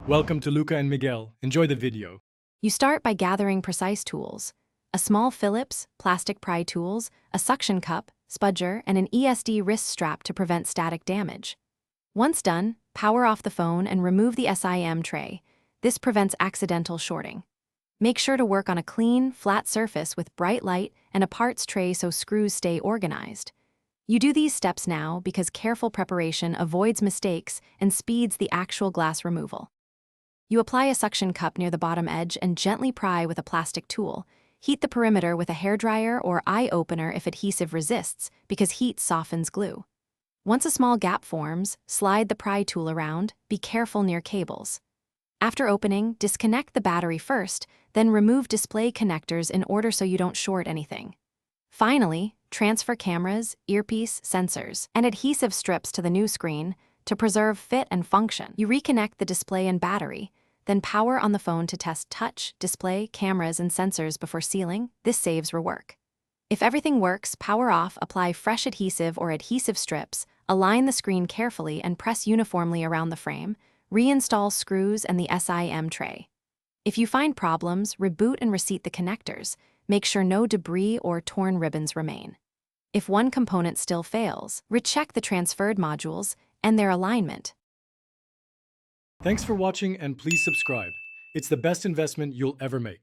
Welcome to Luca and Miguel. Enjoy the video. You start by gathering precise tools: a small Phillips, plastic pry tools, a suction cup, spudger, and an ESD wrist strap to prevent static damage. Once done, power off the phone and remove the SIM tray. This prevents accidental shorting. Make sure to work on a clean, flat surface with bright light and a parts tray so screws stay organized. You do these steps now because careful preparation avoids mistakes and speeds the actual glass removal. You apply a suction cup near the bottom edge and gently pry with a plastic tool. Heat the perimeter with a hairdryer or eye opener if adhesive resists, because heat softens glue. Once a small gap forms, slide the pry tool around. Be careful near cables. After opening, disconnect the battery first, then remove display connectors in order so you don't short anything. Finally, transfer cameras, earpiece, sensors, and adhesive strips to the new screen to preserve fit and function. You reconnect the display and battery, then power on the phone to test touch, display, cameras, and sensors before sealing. This saves rework. If everything works, power off, apply fresh adhesive or adhesive strips, align the screen carefully and press uniformly around the frame, reinstall screws and the SIM tray. If you find problems, reboot and reseat the connectors. Make sure no debris or torn ribbons remain. If one component still fails, recheck the transferred modules and their alignment. Thanks for watching and please subscribe. It's the best investment you'll ever make.